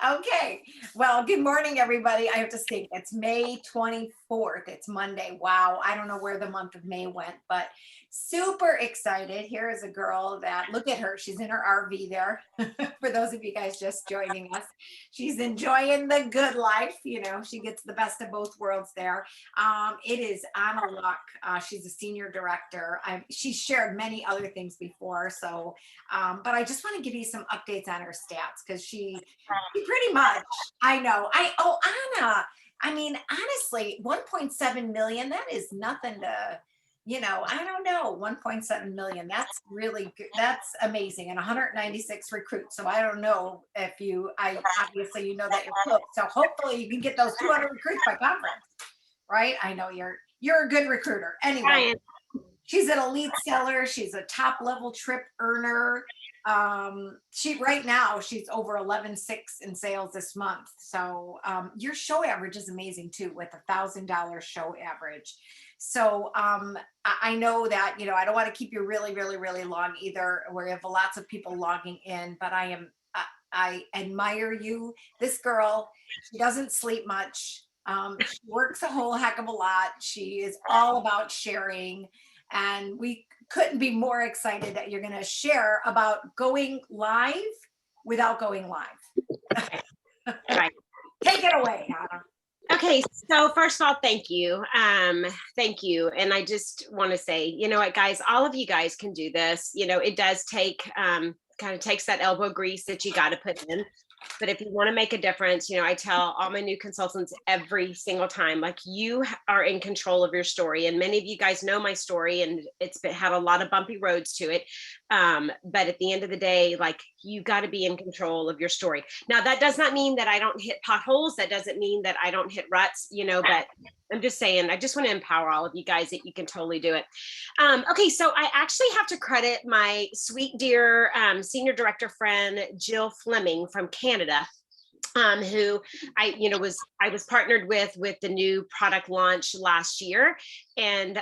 Okay. Well, good morning, everybody. I have to think it's May 24th. It's Monday. Wow. I don't know where the month of May went, but super excited. Here is a girl that, look at her. She's in her RV there. For those of you guys just joining us, she's enjoying the good life. You know, she gets the best of both worlds there. It is Anna Luck. She's a senior director. She's shared many other things before. So, but I just want to give you some updates on her stats because pretty much. I know. Anna, I mean, honestly, 1.7 million, that is nothing to, I don't know, 1.7 million. That's really good. That's amazing. And 196 recruits. So I don't know if obviously, you know that you're close. So hopefully you can get those 200 recruits by conference, right? I know you're a good recruiter. Anyway, she's an elite seller. She's a top level trip earner. She right now she's over 11.6 in sales this month. So your show average is amazing too, with $1,000 show average. So I know that I don't want to keep you really, really, really long either. We have lots of people logging in, but I admire you. This girl, she doesn't sleep much. She works a whole heck of a lot. She is all about sharing. And we couldn't be more excited that you're going to share about going live without going live. Right. Take it away, Anna. Okay, so first of all, thank you. Thank you. And I just want to say, you know what, guys, all of you guys can do this. It does take kind of takes that elbow grease that you got to put in. But if you want to make a difference, I tell all my new consultants every single time, like, you are in control of your story. And many of you guys know my story, and it's had a lot of bumpy roads to it. But at the end of the day, like, you got to be in control of your story. Now, that does not mean that I don't hit potholes. That doesn't mean that I don't hit ruts, but I'm just saying, I just want to empower all of you guys that you can totally do it. Okay, so I actually have to credit my sweet, dear senior director friend, Jill Fleming from Canada, who I was partnered with the new product launch last year. And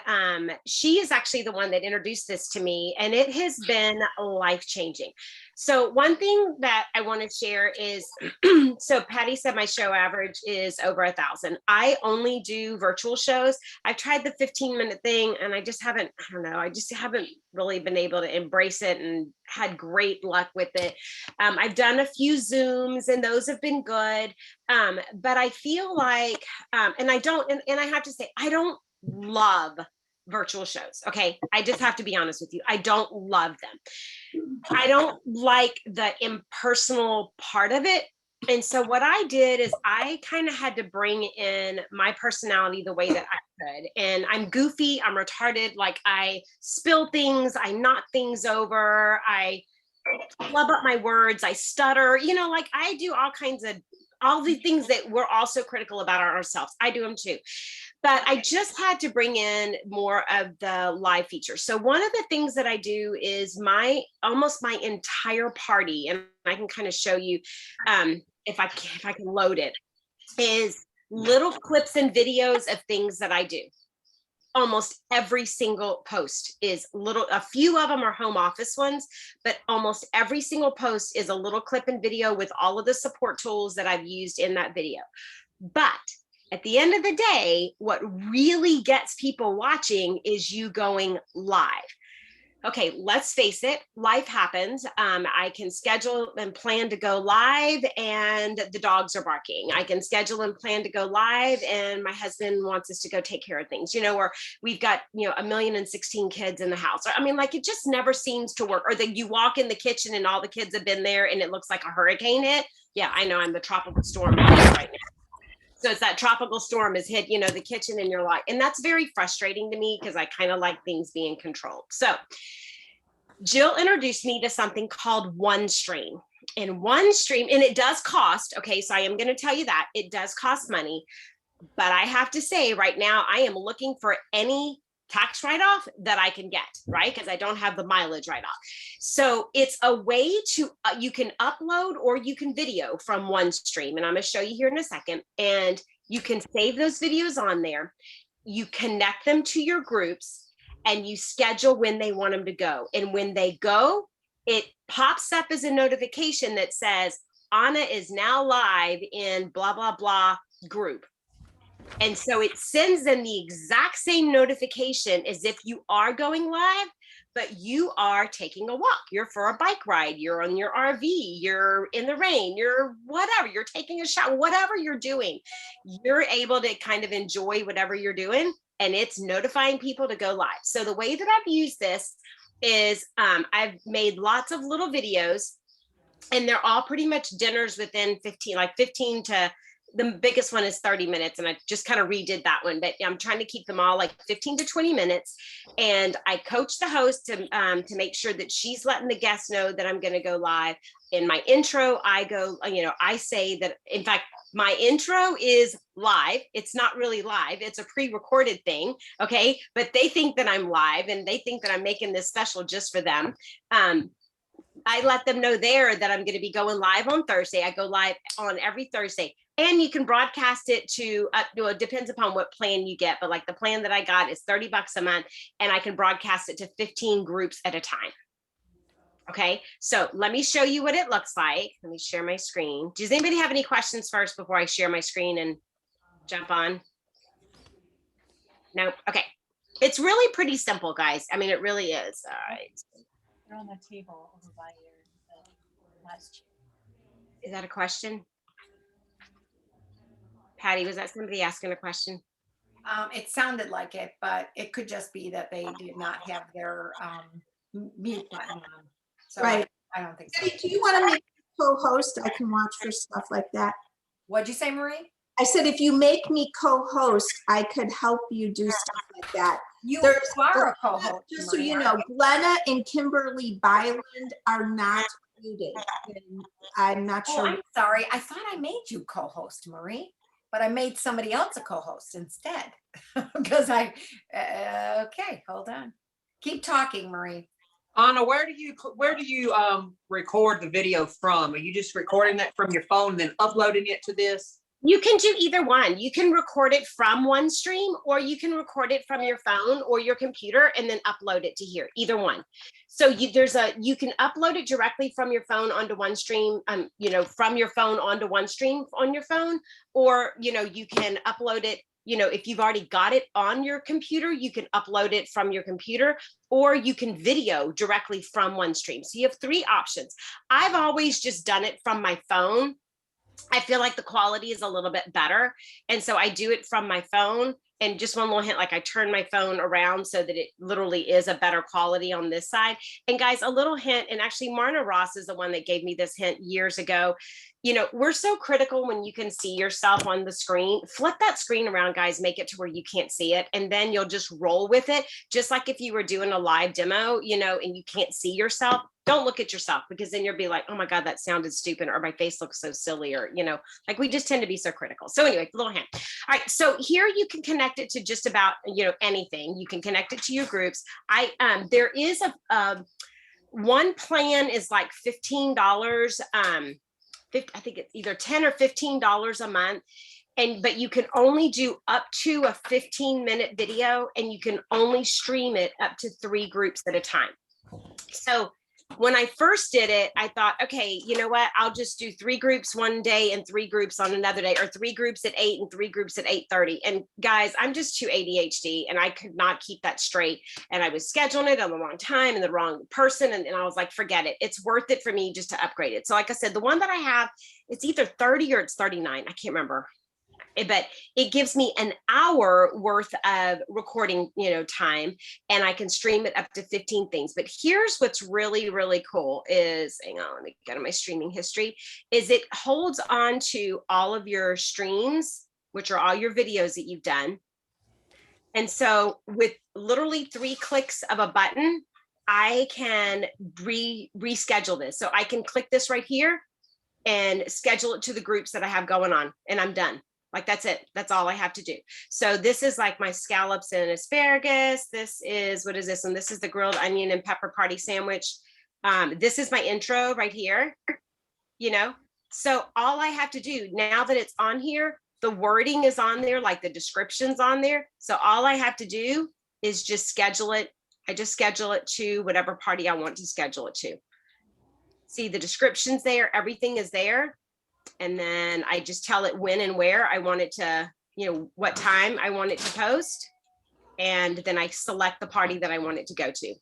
she is actually the one that introduced this to me, and it has been life-changing. So one thing that I want to share is, so Patty said my show average is over 1,000. I only do virtual shows. I've tried the 15-minute thing, and I just haven't really been able to embrace it and had great luck with it. I've done a few Zooms, and those have been good. But I feel like, and I have to say, I don't love virtual shows. Okay. I just have to be honest with you. I don't love them. I don't like the impersonal part of it. And so what I did is I kind of had to bring in my personality the way that I could. And I'm goofy, I'm retarded. Like, I spill things, I knock things over, I flub up my words, I stutter, like, I do all the things that we're also critical about ourselves. I do them too. But I just had to bring in more of the live features. So one of the things that I do is almost my entire party, and I can kind of show you if I can load it, is little clips and videos of things that I do. Almost every single post is a few of them are home office ones, but almost every single post is a little clip and video with all of the support tools that I've used in that video. But at the end of the day, what really gets people watching is you going live. Okay, let's face it, life happens. I can schedule and plan to go live and the dogs are barking. I can schedule and plan to go live and my husband wants us to go take care of things, or we've got, 1,016 kids in the house. I mean, like, it just never seems to work. Or that you walk in the kitchen and all the kids have been there and it looks like a hurricane hit. Yeah, I know, I'm the tropical storm right now. So it's that tropical storm has hit, the kitchen, and you're like, and that's very frustrating to me because I kind of like things being controlled. So Jill introduced me to something called OneStream. And OneStream, and it does cost, okay, so I am going to tell you that it does cost money, but I have to say right now, I am looking for any tax write-off that I can get, right? Because I don't have the mileage write-off. So it's a way to, you can upload or you can video from OneStream. And I'm going to show you here in a second. And you can save those videos on there. You connect them to your groups and you schedule when they want them to go. And when they go, it pops up as a notification that says, Anna is now live in blah, blah, blah group. And so it sends them the exact same notification as if you are going live, but you are taking a walk. You're for a bike ride. You're on your RV. You're in the rain. You're whatever. You're taking a shower, whatever you're doing. You're able to kind of enjoy whatever you're doing, and it's notifying people to go live. So the way that I've used this is I've made lots of little videos, and they're all pretty much dinners within 15 to, the biggest one is 30 minutes. And I just kind of redid that one, but I'm trying to keep them all like 15 to 20 minutes. And I coach the host to make sure that she's letting the guests know that I'm going to go live. In my intro, I go, I say that, in fact, my intro is live. It's not really live. It's a pre-recorded thing. Okay. But they think that I'm live, and they think that I'm making this special just for them. I let them know there that I'm going to be going live on Thursday. I go live on every Thursday, and you can broadcast it to, it depends upon what plan you get, but like the plan that I got is $30 a month, and I can broadcast it to 15 groups at a time. Okay, so let me show you what it looks like. Let me share my screen. Does anybody have any questions first before I share my screen and jump on? No, okay. It's really pretty simple, guys. I mean, it really is. All right. They're on the table over by your last chair. Is that a question? Patty, was that somebody asking a question? It sounded like it, but it could just be that they did not have their mute button on. So Right. I don't think so. Patty, do you want to make me co-host? I can watch for stuff like that. What'd you say, Marie? I said, if you make me co-host, I could help you do stuff like that. You There's- are a co-host. Just so Marie, you aren't know, Glenna and Kimberly Byland are not muted. And I'm not Oh, sure. I'm sorry. I thought I made you co-host, Marie, but I made somebody else a co-host instead. Because okay, hold on. Keep talking, Marie. Anna, where do you record the video from? Are you just recording that from your phone and then uploading it to this? You can do either one. You can record it from OneStream, or you can record it from your phone or your computer and then upload it to here, either one. So you can upload it directly from your phone onto OneStream, from your phone onto OneStream on your phone, or, you can upload it, if you've already got it on your computer, you can upload it from your computer, or you can video directly from OneStream. So you have three options. I've always just done it from my phone. I feel like the quality is a little bit better. And so I do it from my phone. And just one little hint, like I turn my phone around so that it literally is a better quality on this side. And guys, a little hint, and actually Marna Ross is the one that gave me this hint years ago. We're so critical when you can see yourself on the screen. Flip that screen around, guys, make it to where you can't see it. And then you'll just roll with it. Just like if you were doing a live demo, and you can't see yourself, don't look at yourself, because then you'll be like, oh my God, that sounded stupid, or my face looks so silly, or, like we just tend to be so critical. So anyway, little hint. All right. So here you can connect it to just about, anything. You can connect it to your groups. There is one plan is like $15. I think it's either $10 or $15 a month. But you can only do up to a 15-minute video, and you can only stream it up to 3 groups at a time. So when I first did it, I thought, okay, you know what? I'll just do 3 groups one day and 3 groups on another day, or 3 groups at 8 and 3 groups at 8:30. And guys, I'm just too ADHD, and I could not keep that straight. And I was scheduling it on the wrong time and the wrong person. And I was like, forget it. It's worth it for me just to upgrade it. So like I said, the one that I have, it's either 30 or it's 39. I can't remember. But it gives me an hour worth of recording, time, and I can stream it up to 15 things. But here's what's really, really cool is, hang on, let me go to my streaming history, is it holds on to all of your streams, which are all your videos that you've done. And so with literally 3 clicks of a button, I can reschedule this. So I can click this right here and schedule it to the groups that I have going on, and I'm done. Like, that's it. That's all I have to do. So this is like my scallops and asparagus. This is, what is this? And this is the grilled onion and pepper party sandwich. This is my intro right here, So all I have to do now that it's on here, the wording is on there, like the description's on there. So all I have to do is just schedule it. I just schedule it to whatever party I want to schedule it to. See, the description's there, everything is there. And then I just tell it when and where I want it to, what time I want it to post. And then I select the party that I want it to go to.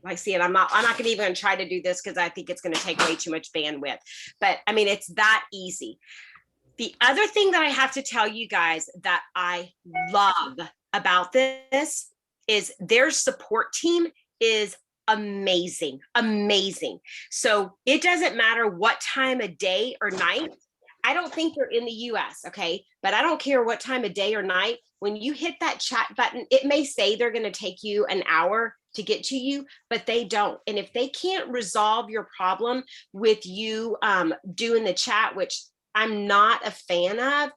Like, see, and I'm not gonna even try to do this because I think it's gonna take way too much bandwidth. But I mean, it's that easy. The other thing that I have to tell you guys that I love about this is their support team is amazing, amazing. So it doesn't matter what time of day or night. I don't think they're in the US, okay? But I don't care what time of day or night. When you hit that chat button, it may say they're going to take you an hour to get to you, but they don't. And if they can't resolve your problem with you doing the chat, which I'm not a fan of,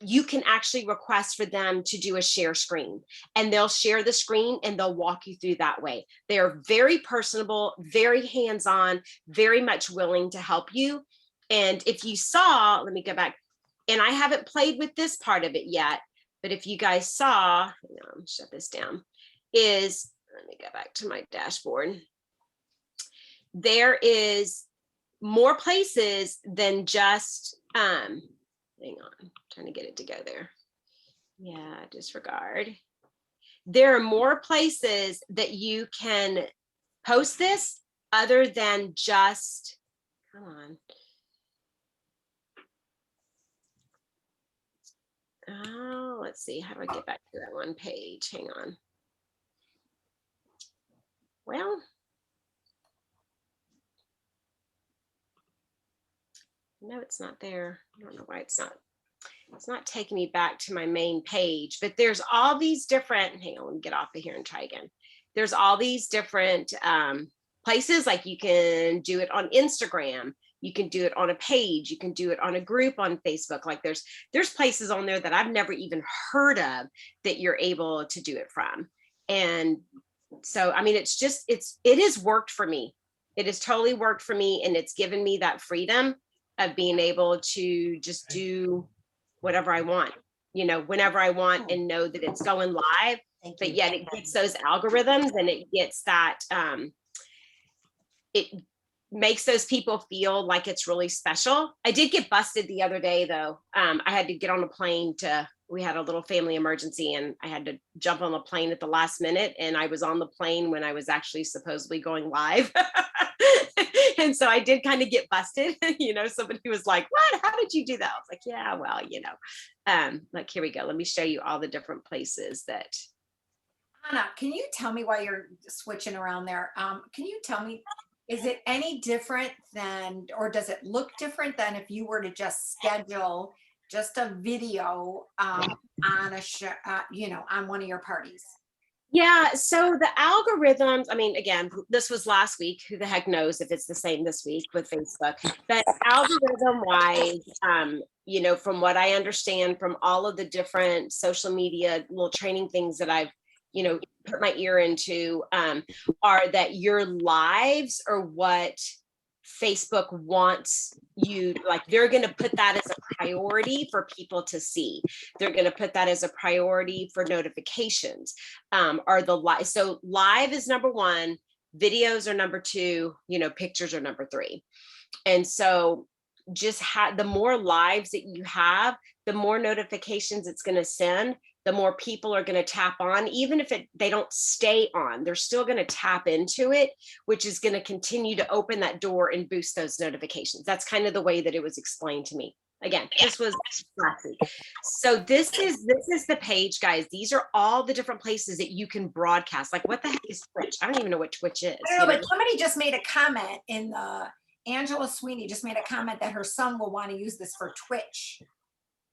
you can actually request for them to do a share screen, and they'll share the screen and they'll walk you through that way. They are very personable, very hands-on, very much willing to help you. And if you saw, let me go back, and I haven't played with this part of it yet, but if you guys saw, shut this down, let me go back to my dashboard. There is more places than just, hang on, I'm trying to get it to go there. Yeah, disregard. There are more places that you can post this other than just, come on. Oh, let's see. How do I get back to that one page? Hang on. Well, no, it's not there. I don't know why it's not taking me back to my main page, but there's all these different, hang on, let me get off of here and try again. There's all these different places, like you can do it on Instagram. You can do it on a page. You can do it on a group on Facebook. Like there's places on there that I've never even heard of that you're able to do it from. And so, I mean, it has worked for me. It has totally worked for me. And it's given me that freedom of being able to just do whatever I want, whenever I want, and know that it's going live. But yet it gets those algorithms, and it gets that, it makes those people feel like it's really special. I did get busted the other day though. I had to get on a plane we had a little family emergency, and I had to jump on the plane at the last minute, and I was on the plane when I was actually supposedly going live. And so I did kind of get busted. Somebody was like, what, how did you do that? I was like, yeah, well, like, here we go. Let me show you all the different places that. Anna, can you tell me why you're switching around there? Can you tell me, is it any different than, or does it look different than if you were to just schedule just a video on a show, on one of your parties? Yeah, so the algorithms, I mean, again, this was last week. Who the heck knows if it's the same this week with Facebook? But algorithm-wise, from what I understand from all of the different social media little training things that I've, put my ear into, are that your lives are what Facebook wants you, like, they're going to put that as a priority for people to see. They're going to put that as a priority for notifications. So live is number one, videos are number two, pictures are number three. And so just the more lives that you have, the more notifications it's going to send, the more people are going to tap on. Even if they don't stay on, they're still going to tap into it, which is going to continue to open that door and boost those notifications. That's kind of the way that it was explained to me. Again, this was last week. So this is the page, guys. These are all the different places that you can broadcast. Like, what the heck is Twitch? I don't even know what Twitch is. I don't know, but somebody just made a comment Angela Sweeney just made a comment that her son will want to use this for Twitch.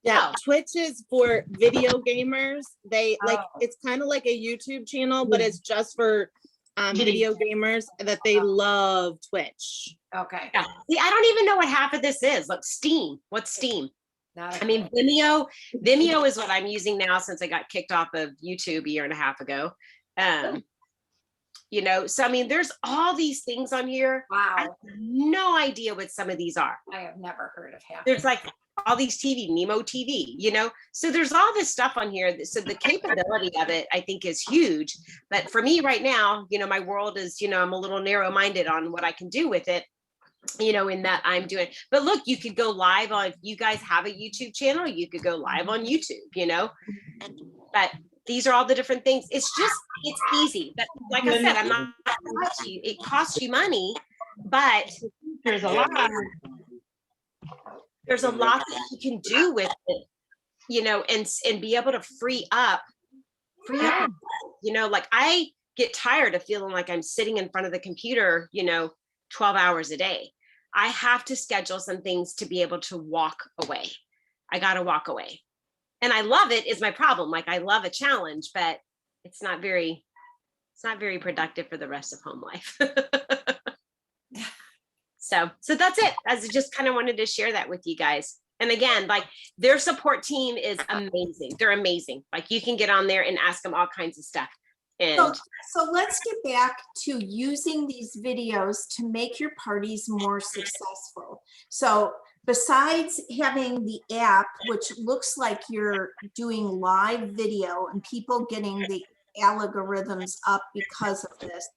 Yeah, Twitch is for video gamers. They it's kind of like a YouTube channel, but it's just for video gamers that they love Twitch. Okay. Yeah. See, I don't even know what half of this is. Look, Steam. What's Steam? I mean, Vimeo is what I'm using now since I got kicked off of YouTube a year and a half ago. you know? So, I mean, there's all these things on here. I have Wow, no idea what some of these are. I have never heard of half. There's like all these Nemo TV, you know? So there's all this stuff on here. So the capability of it, I think, is huge. But for me right now, you know, my world is, you know, I'm a little narrow-minded on what I can do with it, you know, in that I'm doing. But look, you could go live on, if you guys have a YouTube channel, you could go live on YouTube, you know? But these are all the different things. It's just, it's easy. But like I said, I'm not, it costs you money, but There's a lot. there's a lot that you can do with it, you know, and be able to free up, you know, like I get tired of feeling like I'm sitting in front of the computer, you know, 12 hours a day. I have to schedule some things to be able to walk away. I got to walk away. And I love it is my problem. Like I love a challenge, but it's not very productive for the rest of home life. So that's it. I just kind of wanted to share that with you guys. And again, like their support team is amazing. They're amazing. Like you can get on there and ask them all kinds of stuff. And So let's get back to using these videos to make your parties more successful. So besides having the app, which looks like you're doing live video and people getting the algorithms up because of this,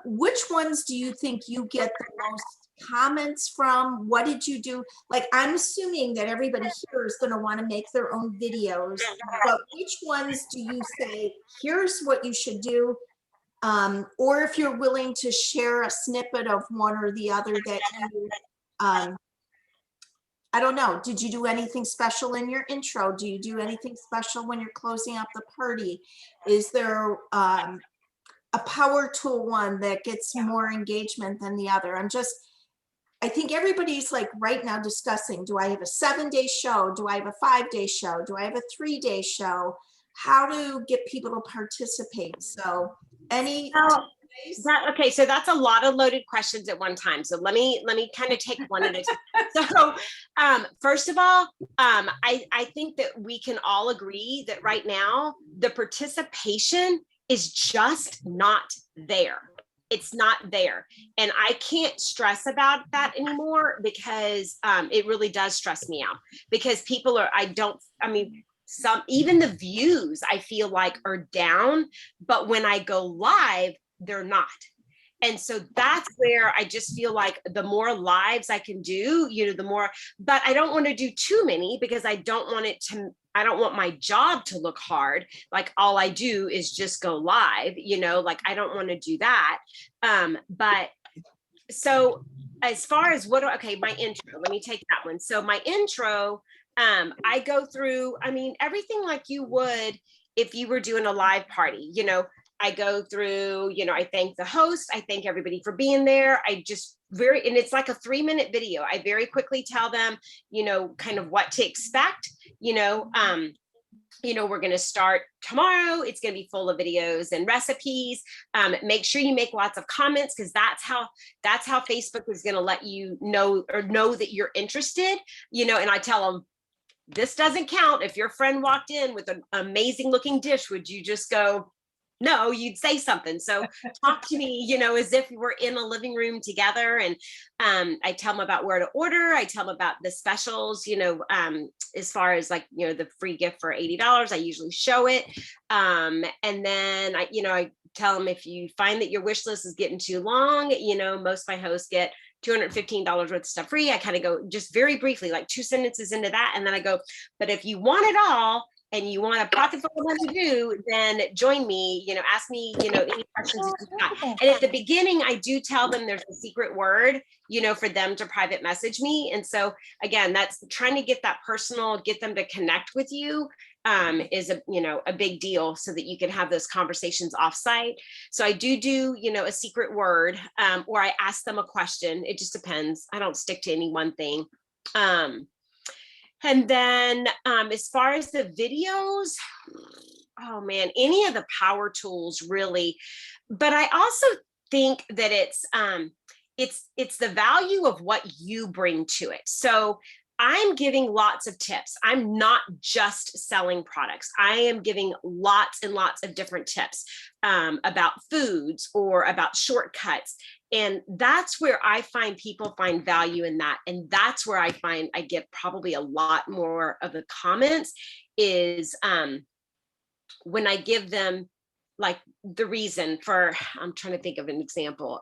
which ones do you think you get the most comments from? What did you do? Like, I'm assuming that everybody here is going to want to make their own videos, but which ones do you say, here's what you should do? Or if you're willing to share a snippet of one or the other that you, I don't know, did you do anything special in your intro? Do you do anything special when you're closing up the party? Is there a power tool one that gets more engagement than the other? I think everybody's like right now discussing, do I have a 7-day show? Do I have a 5-day show? Do I have a 3-day show? How to get people to participate? So any okay, so that's a lot of loaded questions at one time. So let me kind of take one at a time. So first of all, I think that we can all agree that right now the participation is just not there. It's not there. And I can't stress about that anymore because it really does stress me out because people are, even the views I feel like are down, but when I go live, they're not. And so that's where I just feel like the more lives I can do, you know, the more, but I don't want to do too many because I don't want my job to look hard. Like all I do is just go live, you know, like I don't want to do that. But so as far as my intro, let me take that one. So my intro, I go through, everything like you would if you were doing a live party, you know, I go through, you know, I thank the host. I thank everybody for being there. And it's like a 3-minute video. I very quickly tell them, you know, kind of what to expect, you know, we're going to start tomorrow. It's going to be full of videos and recipes. Make sure you make lots of comments because that's how Facebook is going to let you know that you're interested, you know, and I tell them, this doesn't count. If your friend walked in with an amazing looking dish, would you just go, no, you'd say something. So talk to me, you know, as if we were in a living room together. And I tell them about where to order. I tell them about the specials, you know, as far as like, you know, the free gift for $80, I usually show it. And then I tell them if you find that your wish list is getting too long, you know, most of my hosts get $215 worth of stuff free. I kind of go just very briefly, like 2 sentences into that. And then I go, but if you want it all, and you want a pocket full of money to do, then join me, you know, ask me, you know, any questions that you've got. And at the beginning, I do tell them there's a secret word, you know, for them to private message me. And so again, that's trying to get that personal, get them to connect with you is a big deal so that you can have those conversations offsite. So I do, you know, a secret word or I ask them a question. It just depends. I don't stick to any one thing. And then as far as the videos, oh man, any of the power tools really, but I also think that it's the value of what you bring to it. So I'm giving lots of tips. I'm not just selling products. I am giving lots and lots of different tips about foods or about shortcuts. And that's where I find people find value in that. And that's where I find I get probably a lot more of the comments is when I give them like the reason for, I'm trying to think of an example.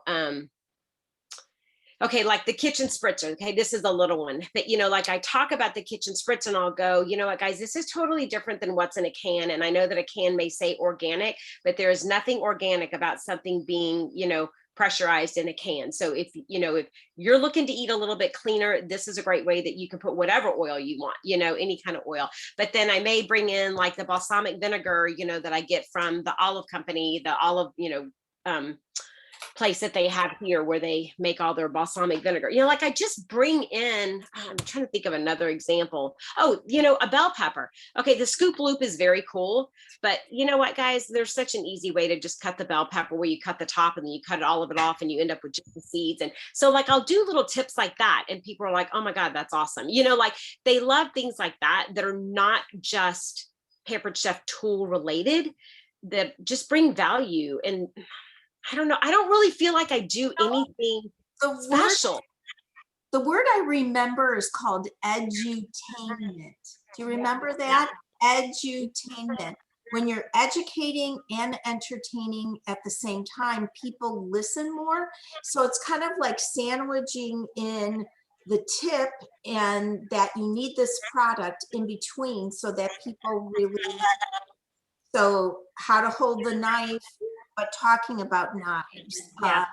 Okay, like the kitchen spritzer. Okay, this is a little one. But like I talk about the kitchen spritzer and I'll go, you know what, guys, this is totally different than what's in a can. And I know that a can may say organic, but there is nothing organic about something being, pressurized in a can. So if you're looking to eat a little bit cleaner, this is a great way that you can put whatever oil you want, any kind of oil. But then I may bring in like the balsamic vinegar, that I get from the olive company, the olive, place that they have here where they make all their balsamic vinegar. Like I just bring in, I'm trying to think of another example. Oh, a bell pepper. Okay, the scoop loop is very cool, but you know what, guys, there's such an easy way to just cut the bell pepper where you cut the top and then you cut all of it off and you end up with just the seeds. And so like I'll do little tips like that and people are like, oh my God, that's awesome. Like they love things like that are not just Pampered Chef tool related, that just bring value. And I don't know. I don't really feel like I do anything special. The word I remember is called edutainment. Do you remember that? Edutainment. When you're educating and entertaining at the same time, people listen more. So it's kind of like sandwiching in the tip and that you need this product in between so that people really, so how to hold the knife, but talking about knives. Yeah.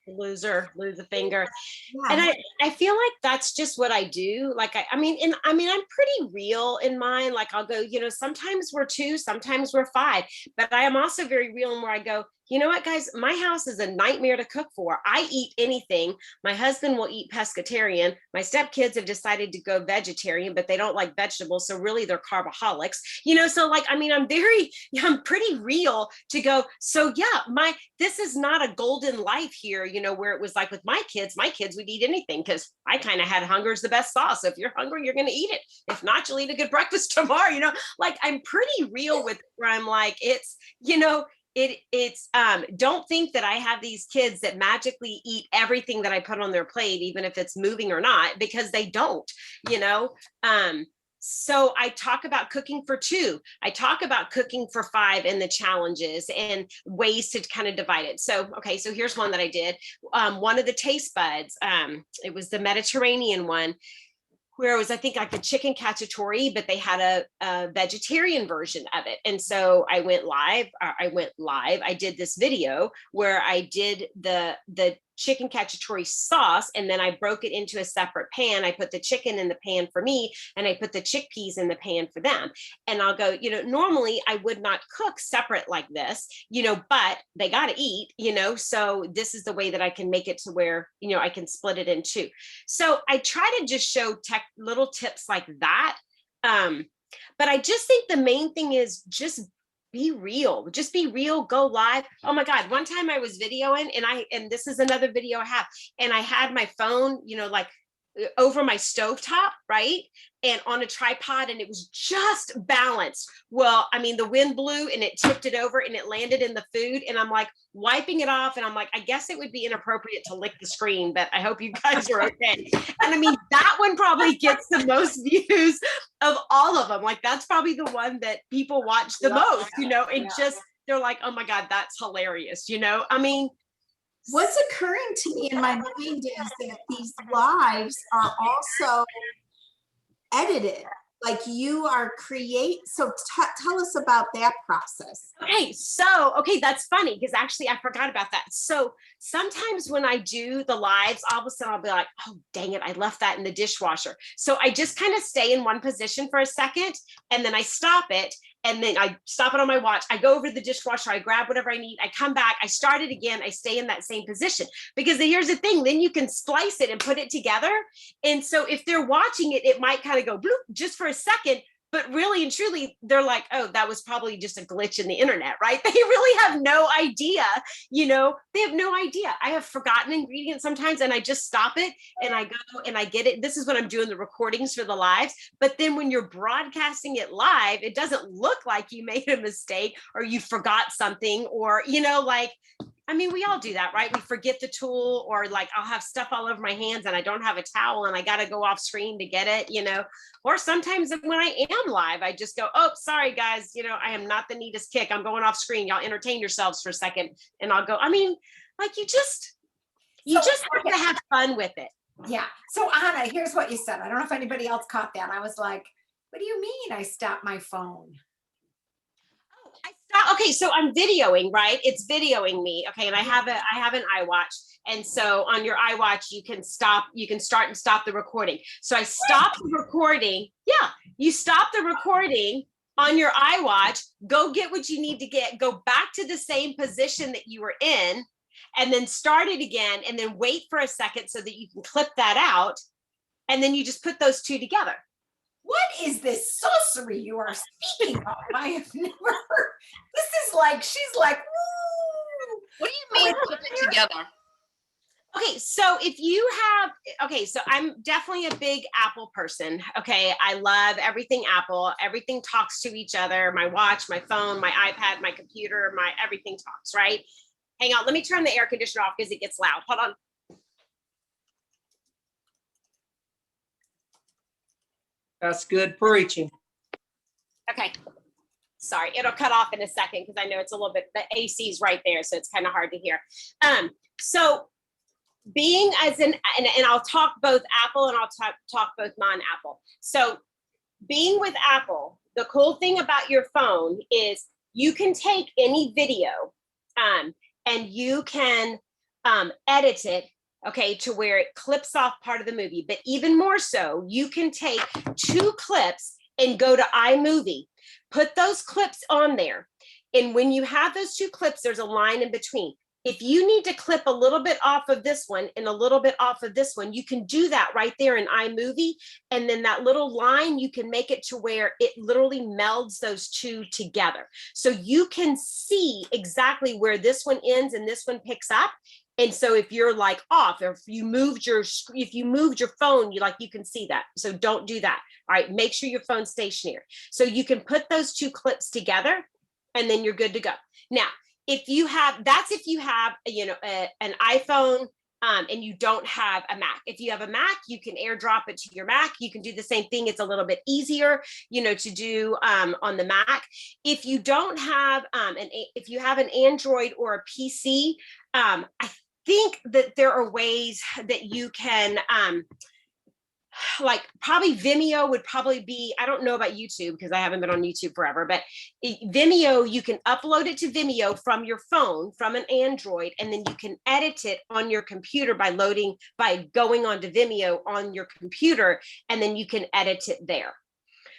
Lose a finger. Yeah. And I feel like that's just what I do. Like, I'm pretty real in mine. Like I'll go, sometimes we're 2, sometimes we're 5, but I am also very real in where I go, you know what, guys, my house is a nightmare to cook for. I eat anything. My husband will eat pescatarian. My stepkids have decided to go vegetarian, but they don't like vegetables. So really they're carboholics, so like, I'm pretty real to go. So yeah, this is not a golden life here, where it was like with my kids would eat anything because I kind of had hunger's the best sauce. So if you're hungry, you're going to eat it. If not, you'll eat a good breakfast tomorrow, like I'm pretty real with where I'm like, it's, it's don't think that I have these kids that magically eat everything that I put on their plate, even if it's moving or not, because they don't, so I talk about cooking for 2. I talk about cooking for 5 and the challenges and ways to kind of divide it. So, okay, so here's one that I did. One of the taste buds, it was the Mediterranean one, where it was, I think, like the chicken cacciatore, but they had a vegetarian version of it. And so I went live. I did this video where I did the chicken cacciatore sauce, and then I broke it into a separate pan. I put the chicken in the pan for me, and I put the chickpeas in the pan for them. And I'll go, normally I would not cook separate like this, but they got to eat, so this is the way that I can make it to where, I can split it in 2. So I try to just show little tips like that. But I just think the main thing is just be real, go live. Oh my God. One time I was videoing and this is another video I have, and I had my phone, like over my stovetop, right? And on a tripod, and it was just balanced. Well, the wind blew and it tipped it over and it landed in the food. And I'm like wiping it off. And I'm like, I guess it would be inappropriate to lick the screen, but I hope you guys are okay. And that one probably gets the most views of all of them. Like that's probably the one that people watch the most, and just, they're like, oh my God, that's hilarious. What's occurring to me in my mind is that these lives are also edited. Like you are so tell us about that process. Okay, that's funny because actually I forgot about that. So sometimes when I do the lives, all of a sudden I'll be like, oh, dang it, I left that in the dishwasher. So I just kind of stay in one position for a second and then I stop it. And then I stop it on my watch. I go over to the dishwasher. I grab whatever I need. I come back. I start it again. I stay in that same position because here's the thing. Then you can splice it and put it together. And so if they're watching it, it might kind of go bloop just for a second. but really and truly, they're like, oh, that was probably just a glitch in the internet, right? They really have no idea, they have no idea. I have forgotten ingredients sometimes, and I just stop it and I go and I get it. This is when I'm doing the recordings for the lives. But then when you're broadcasting it live, it doesn't look like you made a mistake or you forgot something, or, we all do that, right? We forget the tool, or like I'll have stuff all over my hands and I don't have a towel and I got to go off screen to get it, or sometimes when I am live, I just go, oh, sorry guys, I am not the neatest kick. I'm going off screen. Y'all entertain yourselves for a second. And I'll go, you just have to have fun with it. Yeah. So Anna, here's what you said. I don't know if anybody else caught that. I was like, what do you mean I stopped my phone? Okay, so I'm videoing, right? It's videoing me. Okay, and I have an iWatch. And so on your iWatch, you can start and stop the recording. So I stopped the recording. Yeah, you stop the recording on your iWatch, go get what you need to get, go back to the same position that you were in, and then start it again, and then wait for a second so that you can clip that out. And then you just put those two together. What is this sorcery you are speaking of? I have never heard. This is like, she's like, woo. What do you mean put it together? Okay, so so I'm definitely a big Apple person. Okay, I love everything Apple. Everything talks to each other. My watch, my phone, my iPad, my computer, everything talks, right? Hang on, let me turn the air conditioner off because it gets loud. Hold on. That's good preaching. Okay. Sorry, it'll cut off in a second because I know it's a little bit, the AC is right there, so it's kind of hard to hear. So being and I'll talk both Apple and I'll talk both non-Apple. So being with Apple, the cool thing about your phone is you can take any video and you can edit it, okay, to where it clips off part of the movie. But even more so, you can take 2 clips and go to iMovie, put those clips on there. And when you have those 2 clips, there's a line in between. If you need to clip a little bit off of this one and a little bit off of this one, you can do that right there in iMovie. And then that little line, you can make it to where it literally melds those 2 together. So you can see exactly where this one ends and this one picks up. And so if you're like off, or if you moved your phone, you can see that. So don't do that. All right, make sure your phone's stationary. So you can put those 2 clips together and then you're good to go. Now, if you have an iPhone and you don't have a Mac. If you have a Mac, you can airdrop it to your Mac. You can do the same thing. It's a little bit easier, to do on the Mac. If you don't have if you have an Android or a PC, I think that there are ways that you can probably Vimeo would probably be, I don't know about YouTube because I haven't been on YouTube forever, but Vimeo, you can upload it to Vimeo from your phone, from an Android, and then you can edit it on your computer by going onto Vimeo on your computer, and then you can edit it there.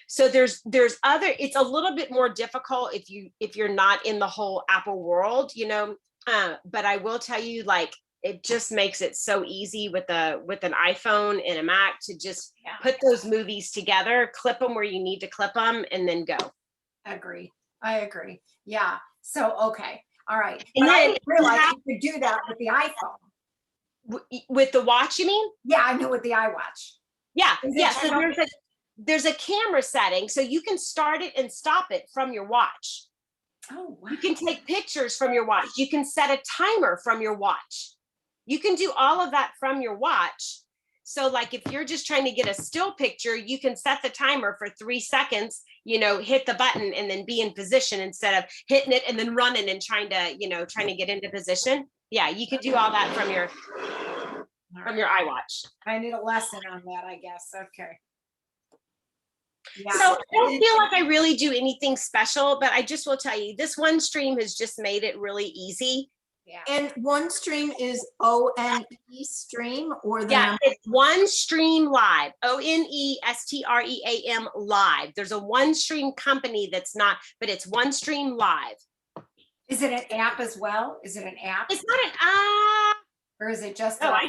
So there's it's a little bit more difficult if you're not in the whole Apple world, but I will tell you, it just makes it so easy with an iPhone and a Mac to just put those movies together, clip them where you need to clip them, and then go. I agree. Yeah. So, okay. All right. And But I then didn't realize you could do that with the iPhone. With the watch, you mean? Yeah, I knew with the iWatch. Yeah. Is it Yeah. So channel- there's a camera setting, so you can start it and stop it from your watch. Oh, wow. You can take pictures from your watch. You can set a timer from your watch. You can do all of that from your watch. So if you're just trying to get a still picture, you can set the timer for 3 seconds, hit the button and then be in position instead of hitting it and then running and trying to get into position. Yeah, you can do all that from your iWatch. I need a lesson on that, I guess. Okay. Yeah. So I don't feel like I really do anything special, but I just will tell you, this OneStream has just made it really easy. Yeah. And OneStream is ONE stream or the Yeah, it's OneStream Live, ONESTREAM Live. There's a OneStream company that's not, but it's OneStream Live. Is it an app as well? Is it an app? It's not an app. Or is it just? No, I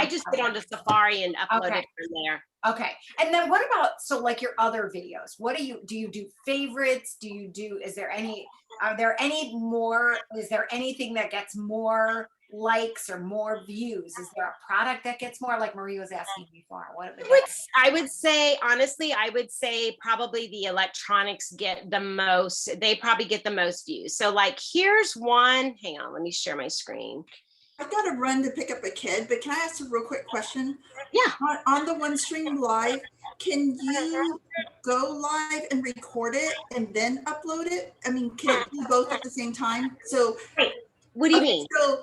just get onto Safari and upload Okay. it from there. Okay. And then what about, so like your other videos, what do you do favorites? Is there any anything that gets more likes or more views? Is there a product that gets more, like Marie was asking before? I would say, honestly, I would say probably the electronics get the most, they probably get the most views. So like, here's one, hang on, let me share my screen. I've got to run to pick up a kid, but can I ask a real quick question? Yeah. On the OneStream Live, can you go live and record it and then upload it? I mean, can it do both at the same time? So What do you mean? So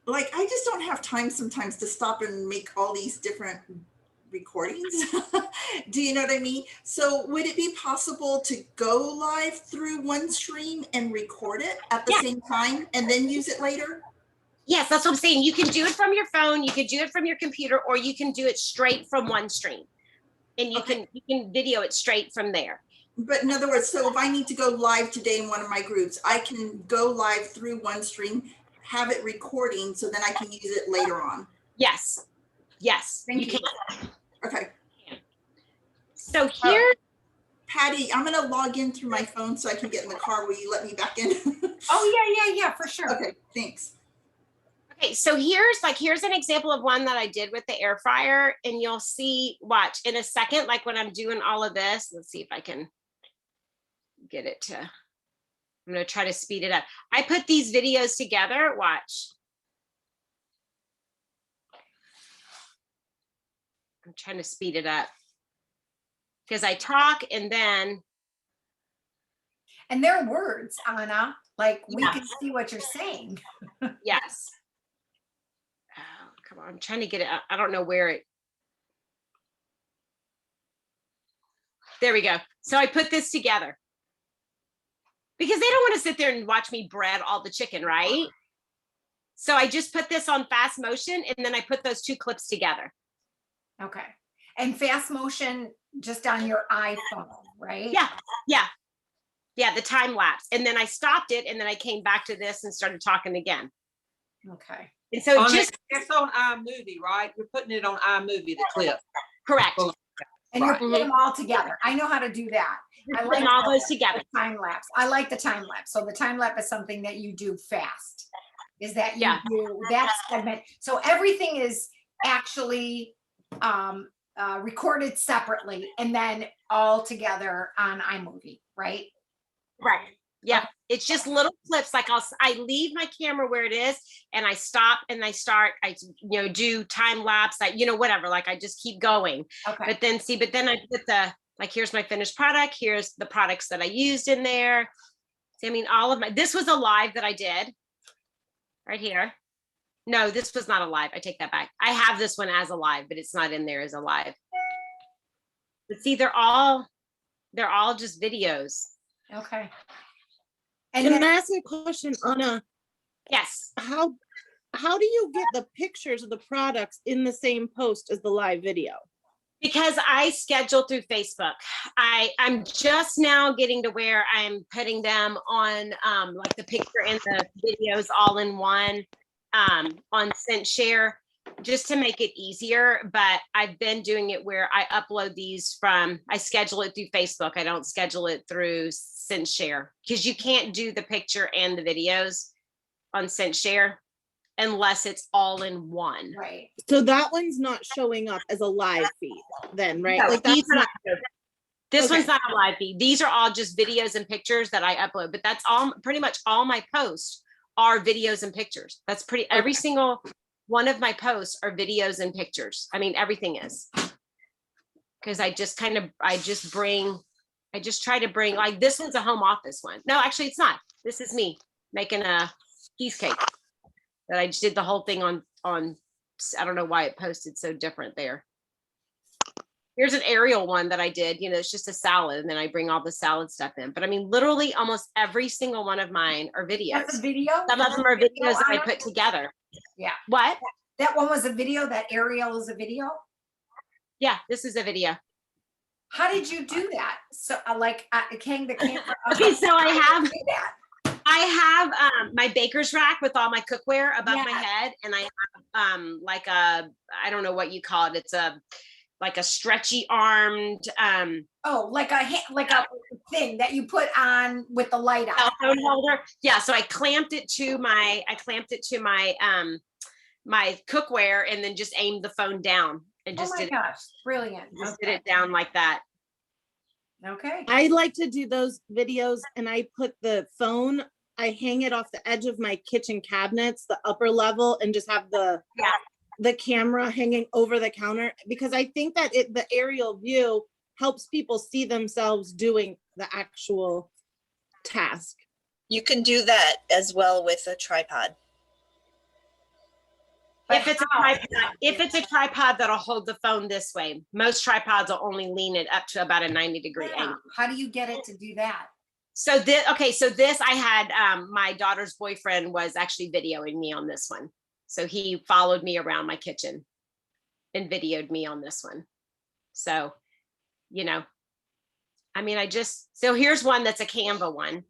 like, I just don't have time sometimes to stop and make all these different recordings. Do you know what I mean? So would it be possible to go live through OneStream and record it at the same time and then use it later? Yes, that's what I'm saying. You can do it from your phone, you can do it from your computer, or you can do it straight from OneStream. And you can video it straight from there. But in other words, so if I need to go live today in one of my groups, I can go live through OneStream, have it recording, so then I can use it later on. Yes. Yes. Thank you. Can. Okay. So here, Patty, I'm gonna log in through my phone so I can get in the car. Will you let me back in? Oh, yeah, for sure. Okay, thanks. okay, so here's an example of one that I did with the air fryer, and you'll see, watch in a second, like when I'm doing all of this, let's see if I can get it to, I'm gonna try to speed it up. I put these videos together, watch. I'm trying to speed it up because I talk and then. And they're words, Anna, like we can see what you're saying. Yes. Oh, come on, I'm trying to get it. I don't know where it. There we go. So I put this together because they don't want to sit there and watch me bread all the chicken, right? So I just put this on fast motion and then I put those two clips together. Okay. And fast motion just on your iPhone, right? Yeah. Yeah. Yeah. The time lapse. And then I stopped it and then I came back to this and started talking again. Okay. And so It's on iMovie, right? You're putting it on iMovie, the clip. correct. And you're putting them all together. I know how to do that. I like Putting all those together. the time lapse. I like the time lapse. So the time lapse is something that you do fast. Is that you do that segment. So everything is actually recorded separately and then all together on iMovie, right? Right. Yeah. It's just little clips. Like I leave my camera where it is and I stop and I start, do time lapse, whatever. Like I just keep going. Okay. But then I put like, here's my finished product. Here's the products that I used in there. See, I mean, this was a live that I did right here. No, this was not a live. I take that back. I have this one as a live, but it's not in there as a live. But see, they're all just videos. Okay. Can I ask you a question, Anna? Yes. How do you get the pictures of the products in the same post as the live video? Because I schedule through Facebook. I'm just now getting to where I'm putting them on like the picture and the videos all in one on ScentShare just to make it easier. But I've been doing it where I upload these I schedule it through Facebook. I don't schedule it through ScentShare because you can't do the picture and the videos on ScentShare unless it's all in one. Right. So that one's not showing up as a live feed then, right? No, Like that's not. This Okay. one's not a live feed. These are all just videos and pictures that I upload, but that's pretty much all my posts are videos and pictures. That's every single one of my posts are videos and pictures. I mean, everything is. Because I just try to bring, like this one's a home office one. No, actually it's not. This is me making a cheesecake that I just did the whole thing on, I don't know why it posted so different there. Here's an aerial one that I did, it's just a salad and then I bring all the salad stuff in. But I mean, literally almost every single one of mine are videos. That's a video? Some of them are videos that I put together. Yeah. What? That one was a video, that aerial is a video? Yeah, this is a video. How did you do that? So hang the camera up. Okay, so I have Do that. my baker's rack with all my cookware above my Yeah. head, and I have like I don't know what you call it. like a stretchy armed, Oh, like a thing that you put on with the light on. cell phone holder. Yeah, so I clamped it to my my cookware and then just aimed the phone down and Oh just my gosh, brilliant. just did Okay. it down like that. Okay. I like to do those videos and I put the phone, I hang it off the edge of my kitchen cabinets, the upper level, and just have the camera hanging over the counter, because I think that the aerial view helps people see themselves doing the actual task. You can do that as well with a tripod. If it's a tripod that'll hold the phone this way, most tripods will only lean it up to about a 90-degree Yeah. angle. How do you get it to do that? So this I had, my daughter's boyfriend was actually videoing me on this one. So he followed me around my kitchen and videoed me on this one. So, you know, I mean, so here's one that's a Canva one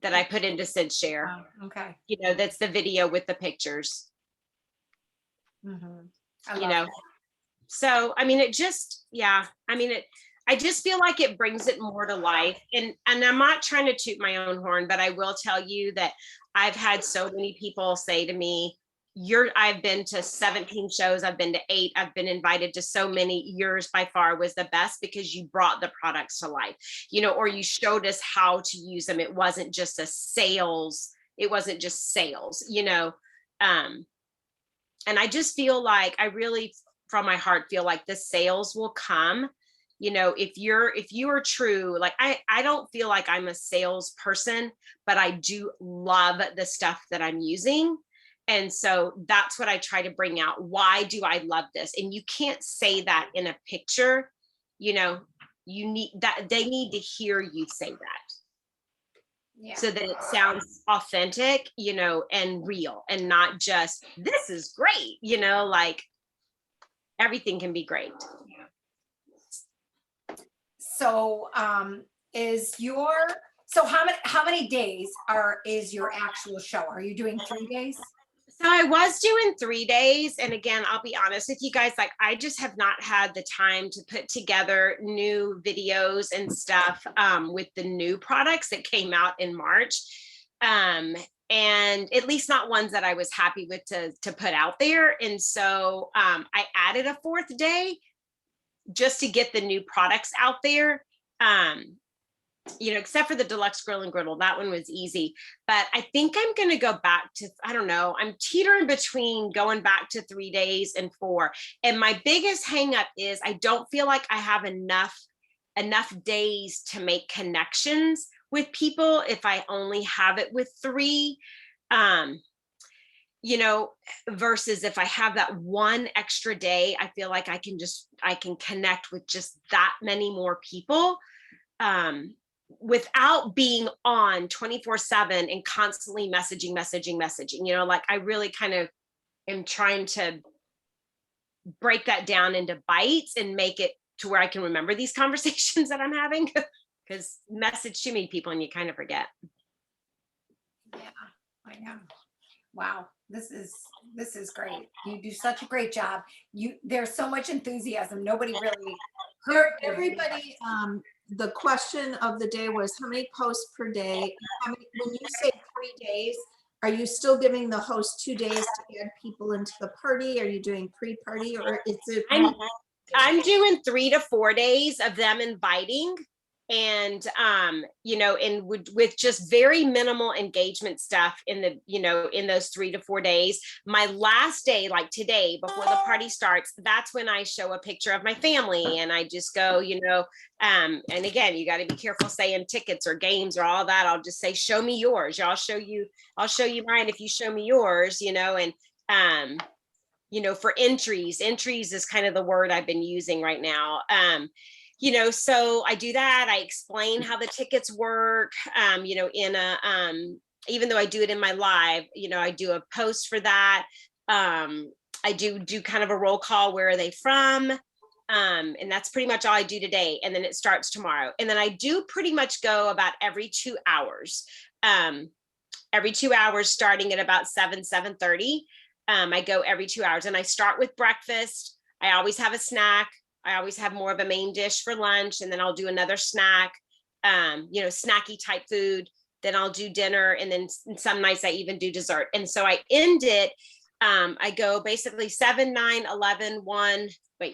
that I put into Sid Share. Oh, okay. You know, that's the video with the pictures. Mhm. You know, so I mean, I just feel like it brings it more to life. And I'm not trying to toot my own horn, but I will tell you that I've had so many people say to me, I've been to 17 shows, I've been to 8, I've been invited to so many. Yours by far was the best because you brought the products to life, you know, or you showed us how to use them. It wasn't just sales, you know. And I just feel like I really, from my heart, feel like the sales will come, you know, if you are true. Like, I don't feel like I'm a salesperson, but I do love the stuff that I'm using. And so that's what I try to bring out. Why do I love this? And you can't say that in a picture, you know, they need to hear you say that. Yeah. So that it sounds authentic, you know, and real, and not just, this is great, you know, like everything can be great. So, so how many days is your actual show? Are you doing 3 days? So I was doing 3 days. And again, I'll be honest with you guys, like, I just have not had the time to put together new videos and stuff with the new products that came out in March. And at least not ones that I was happy with to put out there. And so I added a 4th day just to get the new products out there. You know, except for the deluxe grill and griddle, that one was easy. But I think I'm going to go back to, I don't know, I'm teetering between going back to 3 days and 4. And my biggest hang up is I don't feel like I have enough days to make connections with people if I only have it with 3. You know, versus if I have that one extra day, I feel like I can connect with just that many more people. Without being on 24/7 and constantly messaging, you know, like I really kind of am trying to break that down into bites and make it to where I can remember these conversations that I'm having, because message too many people and you kind of forget. Yeah, I know. Wow, this is great. You do such a great job. There's so much enthusiasm. Nobody really heard Everybody, the question of the day was how many posts per day? When you say 3 days, are you still giving the host 2 days to add people into the party? Are you doing pre-party, or is it? I'm doing 3 to 4 days of them inviting, and you know, and with just very minimal engagement stuff in those 3 to 4 days. My last day, like today, before the party starts, that's when I show a picture of my family and I just go, you know, and again, you got to be careful saying tickets or games or all that. I'll just say, show me yours. I'll show you mine if you show me yours, you know. And you know, for entries is kind of the word I've been using right now. You know, so I do that. I explain how the tickets work, you know, in even though I do it in my live, you know, I do a post for that. I do kind of a roll call. Where are they from? And that's pretty much all I do today. And then it starts tomorrow. And then I do pretty much go about every 2 hours, starting at about 7:30. I go every 2 hours, and I start with breakfast. I always have a snack. I always have more of a main dish for lunch, and then I'll do another snack, you know, snacky type food. Then I'll do dinner, and then some nights I even do dessert. And so I end it, I go basically 7, 9, 11, 1,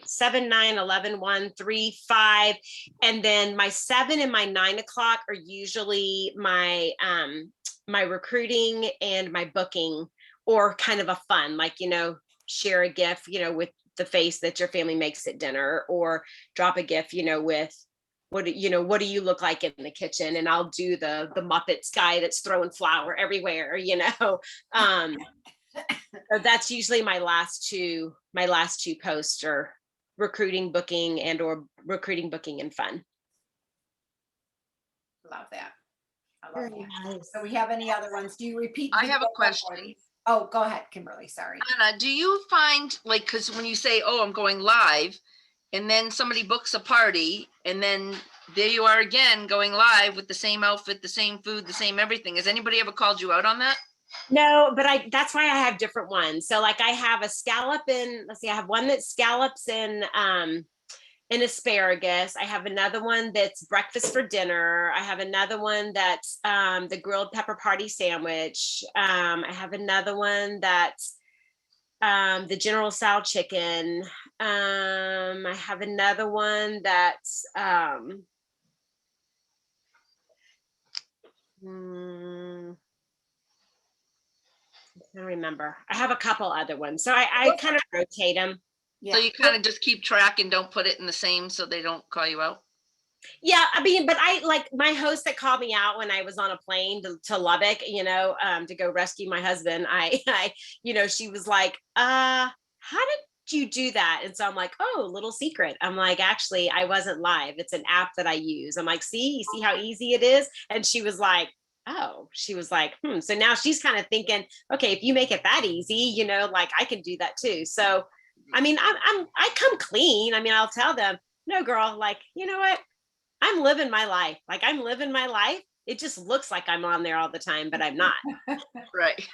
7, 9, 11, 1, 3, 5. And then my 7 and my 9 o'clock are usually my, my recruiting and my booking, or kind of a fun, like, you know, share a GIF, you know, with the face that your family makes at dinner, or drop a GIF, you know, with what do you look like in the kitchen? And I'll do the Muppets guy that's throwing flour everywhere, you know. So that's usually my last two posts are recruiting, booking, and or recruiting, booking, and fun. Love that. I love Very that. nice. So we have any other ones? Do you repeat? I have a video question. recordings? Oh, go ahead, Kimberly, sorry. Anna, do you find, like, because when you say, oh, I'm going live, and then somebody books a party, and then there you are again going live with the same outfit, the same food, the same everything. Has anybody ever called you out on that? No, but that's why I have different ones. So like I have a scallop in, let's see, I have one that's scallops in asparagus. I have another one that's breakfast for dinner. I have another one that's the grilled pepper party sandwich. I have another one that's the General Tso chicken. I have another one that's I don't remember. I have a couple other ones. So I kind of rotate them. So you kind of just keep track and don't put it in the same so they don't call you out? Yeah, I mean, but I like my host that called me out when I was on a plane to Lubbock, you know, to go rescue my husband. I, you know, she was like, how did you do that? And so I'm like, oh, little secret. I'm like, actually, I wasn't live. It's an app that I use. I'm like, you see how easy it is? And she was like, oh, she was like, So now she's kind of thinking, okay, if you make it that easy, you know, like I can do that too. So, I mean, I come clean. I mean, I'll tell them, no, girl, like, you know what? I'm living my life. Like I'm living my life. It just looks like I'm on there all the time, but I'm not. Right.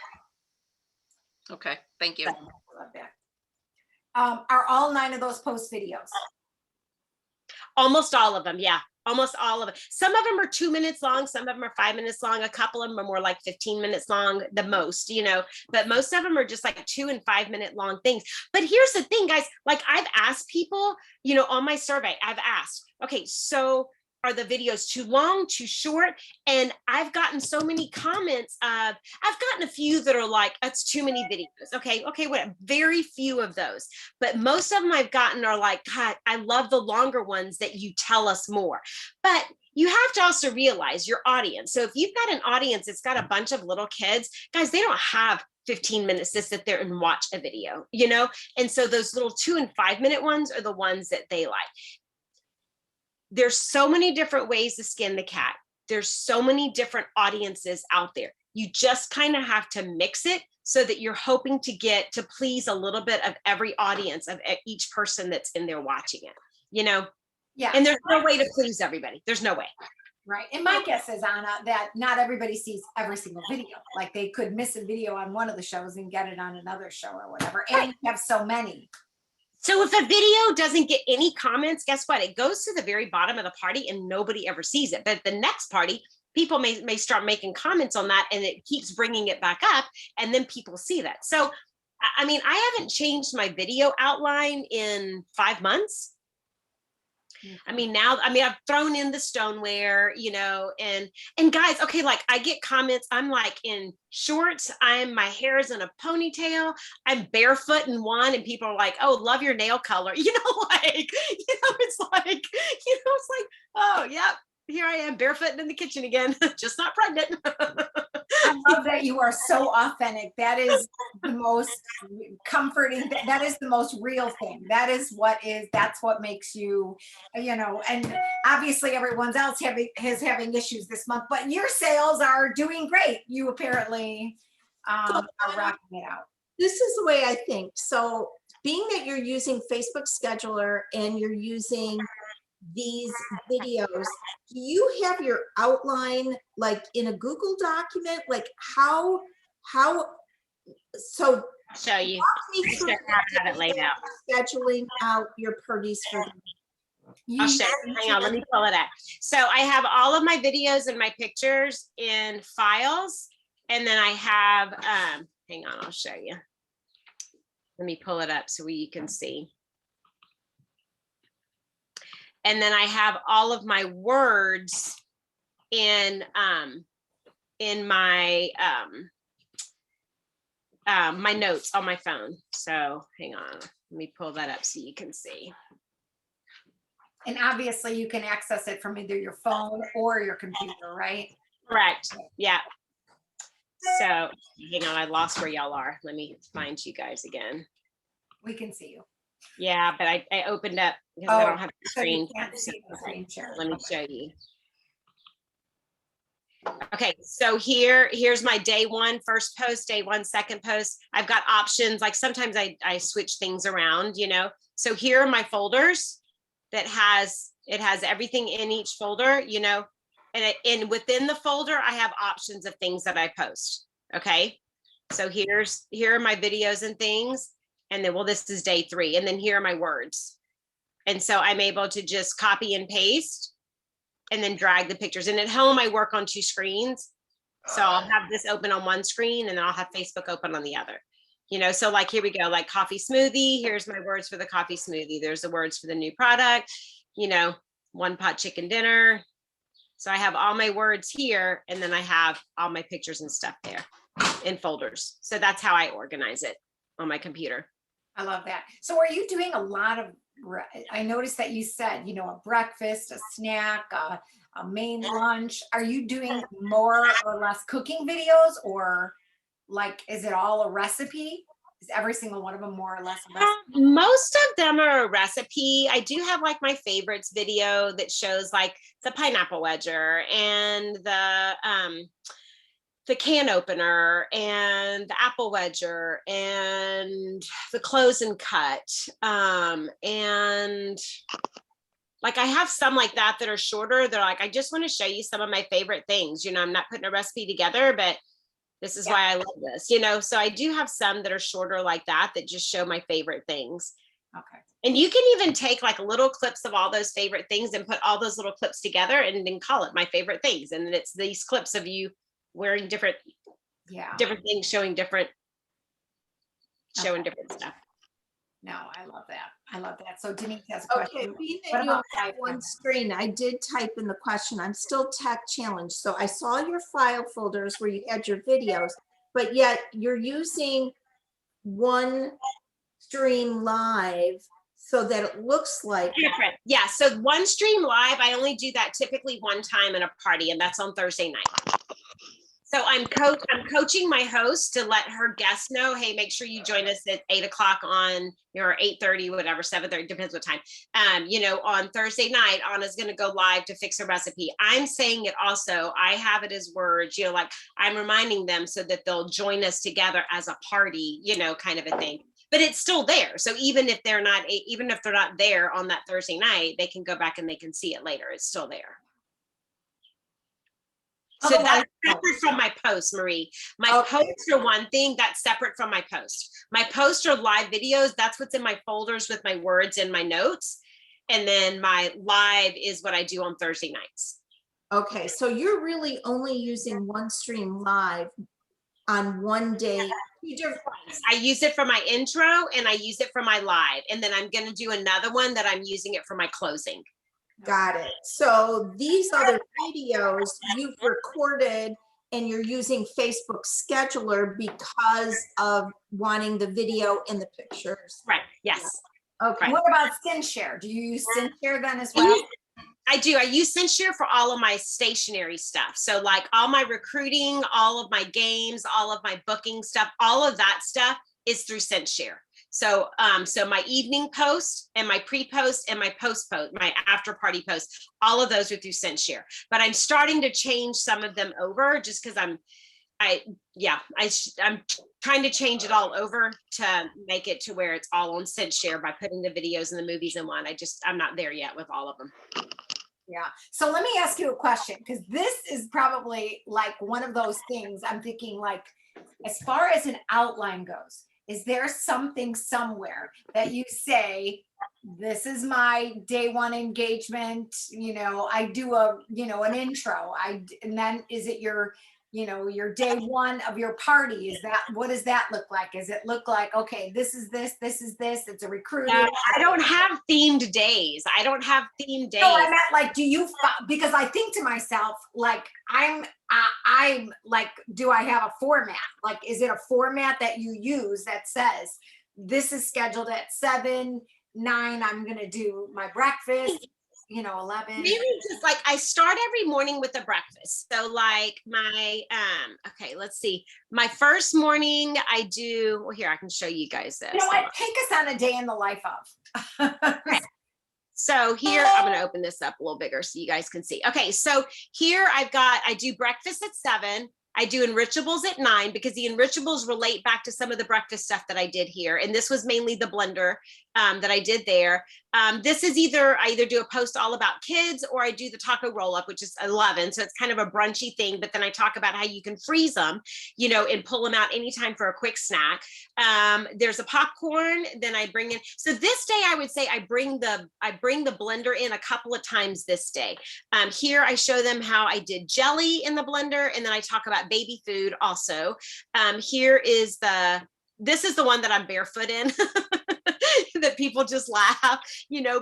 Okay, thank you. I love that. Are all 9 of those post videos? Almost all of them. Yeah. Almost all of it. Some of them are 2 minutes long. Some of them are 5 minutes long. A couple of them are more like 15 minutes long, the most, you know, but most of them are just like 2 and 5 minute long things. But here's the thing, guys, like I've asked people, you know, on my survey, I've asked, okay, so are the videos too long, too short? And I've gotten so many comments I've gotten a few that are like, that's too many videos. Okay, what? Very few of those. But most of them I've gotten are like, God, I love the longer ones that you tell us more. But you have to also realize your audience. So if you've got an audience that's got a bunch of little kids, guys, they don't have 15 minutes to sit there and watch a video, you know? And so those little 2 and 5 minute ones are the ones that they like. There's so many different ways to skin the cat. There's so many different audiences out there. You just kind of have to mix it so that you're hoping to get to please a little bit of every audience of each person that's in there watching it, you know? Yeah. And there's no way to please everybody. There's no way. Right. And my guess is, Anna, that not everybody sees every single video. Like they could miss a video on one of the shows and get it on another show or whatever. And we have so many. So if a video doesn't get any comments, guess what? It goes to the very bottom of the party and nobody ever sees it. But the next party, people may start making comments on that and it keeps bringing it back up and then people see that. So, I mean, I haven't changed my video outline in 5 months. I mean, now, I've thrown in the stoneware, you know, and guys, okay, like I get comments, I'm like in shorts, my hair is in a ponytail, I'm barefoot in one, and people are like, oh, love your nail color. You know, like, you know, it's like, oh, yeah, here I am barefoot in the kitchen again, just not pregnant. I love that you are so authentic. That is the most comforting. That is the most real thing. That's what makes you, you know, and obviously everyone's else having issues this month, but your sales are doing great. You apparently are rocking it out. This is the way I think. So being that you're using Facebook Scheduler and you're using these videos, do you have your outline like in a Google document? Like how, so Show you. Walk me Just through gonna have it laid out. scheduling out your parties for the I'll show you. Hang on, let me pull it up. So I have all of my videos and my pictures in files. And then I have, hang on, I'll show you. Let me pull it up so you can see. And then I have all of my words in my my notes on my phone. So hang on, let me pull that up so you can see. And obviously you can access it from either your phone or your computer, right? Correct. Yeah. So hang on, I lost where y'all are. Let me find you guys again. We can see you. Yeah, but I opened up because I don't have the So you screen. can't see the screen share. Let me show you. Okay, so here's my day one first post, day one second post. I've got options, like sometimes I switch things around, you know. So here are my folders that it has everything in each folder, you know, and within the folder, I have options of things that I post. Okay, so here are my videos and things. And then, well, this is day 3. And then here are my words. And so I'm able to just copy and paste and then drag the pictures. And at home, I work on 2 screens. So I'll have this open on one screen and then I'll have Facebook open on the other. You know, so like, here we go, like coffee smoothie. Here's my words for the coffee smoothie. There's the words for the new product, you know, 1 pot chicken dinner. So I have all my words here and then I have all my pictures and stuff there in folders. So that's how I organize it on my computer. I love that. So are you doing a lot of, I noticed that you said, you know, a breakfast, a snack, a main lunch. Are you doing more or less cooking videos, or like, is it all a recipe? Is every single one of them more or less a recipe? Most of them are a recipe. I do have like my favorites video that shows like the pineapple wedger and the can opener and the apple wedger and the close and cut. And like, I have some like that are shorter. They're like, I just want to show you some of my favorite things. You know, I'm not putting a recipe together, but this is why I love this, you know? So I do have some that are shorter like that just show my favorite things. Okay. And you can even take like little clips of all those favorite things and put all those little clips together and then call it my favorite things. And then it's these clips of you wearing different things, showing different stuff. No, I love that. I love that. So Denise has a question. Okay, being What that you about have one screen, I did type in the question. I'm still tech challenged. So I saw your file folders where you had your videos, but yet you're using one stream live so that it looks like different. Yeah. So one stream live, I only do that typically one time in a party, and that's on Thursday night. So I'm coaching my host to let her guests know, hey, make sure you join us at 8 o'clock on, or 8:30, whatever, 7:30, depends what time. You know, on Thursday night, Anna's going to go live to fix a recipe. I'm saying it also, I have it as words, you know, like I'm reminding them so that they'll join us together as a party, you know, kind of a thing. But it's still there. So even if they're not there on that Thursday night, they can go back and they can see it later. It's still there. So that's separate from my post, Marie. My posts are one thing that's separate from my post. My posts are live videos. That's what's in my folders with my words and my notes. And then my live is what I do on Thursday nights. Okay, so you're really only using one stream live on one day. I use it for my intro and I use it for my live. And then I'm going to do another one that I'm using it for my closing. Got it. So these other videos you've recorded and you're using Facebook Scheduler because of wanting the video and the pictures. Right. Yes. Okay. Right. What about SynShare? Do you use SynShare then as well? I do. I use SynShare for all of my stationery stuff. So like all my recruiting, all of my games, all of my booking stuff, all of that stuff is through SynShare. So, so my evening post and my pre-post and my post-post, my after party post, all of those are through SynShare. But I'm starting to change some of them over just because I'm trying to change it all over to make it to where it's all on SynShare by putting the videos and the movies in one. I'm not there yet with all of them. Yeah. So let me ask you a question, because this is probably like one of those things I'm thinking, like, as far as an outline goes, is there something somewhere that you say, this is my day one engagement, I do an intro, and then is it your, your day one of your party? What does that look like? Is it look like, okay, this is this, it's a recruiter? No, I don't have themed days. I don't have themed days. No, I meant like, because I think to myself, like, I'm like, do I have a format? Like, is it a format that you use that says, this is scheduled at 7, 9, I'm going to do my breakfast, 11. Maybe just like I start every morning with a breakfast. So like my, okay, let's see. My first morning I do, well, here, I can show you guys this. You know what? Take us on a day in the life of. So here, I'm going to open this up a little bigger so you guys can see. Okay, so here I do breakfast at 7. I do enrichables at 9 because the enrichables relate back to some of the breakfast stuff that I did here. And this was mainly the blender that I did there. This is I either do a post all about kids or I do the taco roll up, which is 11. So it's kind of a brunchy thing, but then I talk about how you can freeze them, and pull them out anytime for a quick snack. There's a popcorn, then I bring in, so this day I would say I bring the blender in a couple of times this day. Here I show them how I did jelly in the blender, and then I talk about baby food also. This is the one that I'm barefoot in. That people just laugh,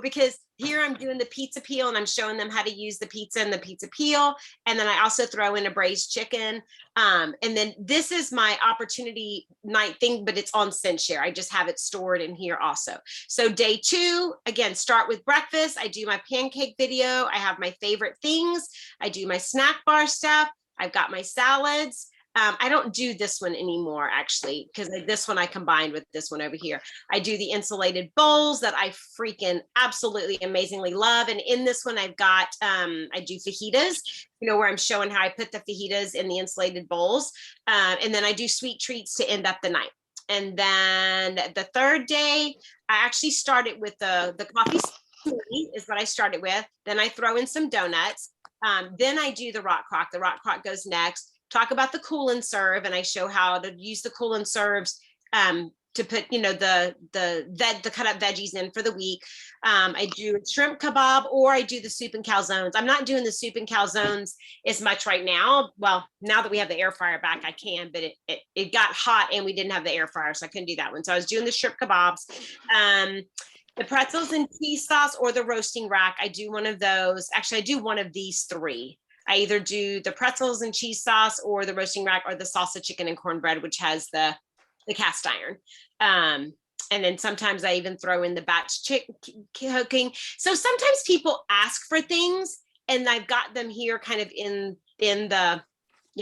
because here I'm doing the pizza peel and I'm showing them how to use the pizza and the pizza peel. And then I also throw in a braised chicken. And then this is my opportunity night thing, but it's on SendShare. I just have it stored in here also. So day 2, again, start with breakfast. I do my pancake video. I have my favorite things. I do my snack bar stuff. I've got my salads. I don't do this one anymore, actually, because this one I combined with this one over here. I do the insulated bowls that I freaking absolutely amazingly love. And in this one, I've got, I do fajitas, where I'm showing how I put the fajitas in the insulated bowls. And then I do sweet treats to end up the night. And then the third day, I actually started with the coffee smoothie is what I started with. Then I throw in some donuts. Then I do the rock crock. The rock crock goes next. Talk about the cool and serve, and I show how to use the cool and serves to put, the cut up veggies in for the week. I do shrimp kebab, or I do the soup and calzones. I'm not doing the soup and calzones as much right now. Well, now that we have the air fryer back, I can, but it got hot and we didn't have the air fryer, so I couldn't do that one. So I was doing the shrimp kebabs. The pretzels and cheese sauce or the roasting rack, I do one of those. Actually, I do one of these 3. I either do the pretzels and cheese sauce or the roasting rack or the salsa chicken and cornbread, which has the cast iron. And then sometimes I even throw in the batch cooking. So sometimes people ask for things and I've got them here kind of in the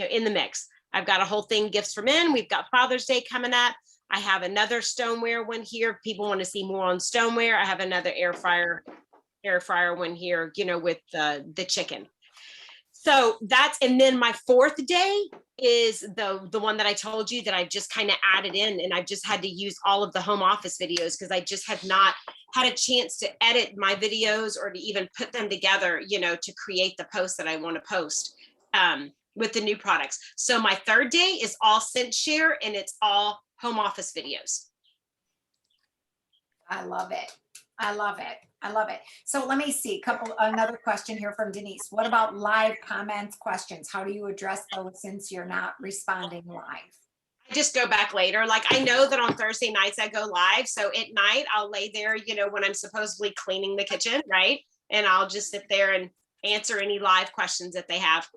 mix. I've got a whole thing, gifts for men. We've got Father's Day coming up. I have another stoneware one here. If people want to see more on stoneware, I have another air fryer one here, with the chicken. So and then my 4th day is the one that I told you that I just kind of added in, and I've just had to use all of the home office videos because I just have not had a chance to edit my videos or to even put them together, to create the post that I want to post with the new products. So my 3rd day is all SendShare and it's all home office videos. I love it. I love it. I love it. So let me see another question here from Denise. What about live comments, questions? How do you address those since you're not responding live? I just go back later. Like I know that on Thursday nights I go live. So at night I'll lay there, when I'm supposedly cleaning the kitchen, right? And I'll just sit there and answer any live questions that they have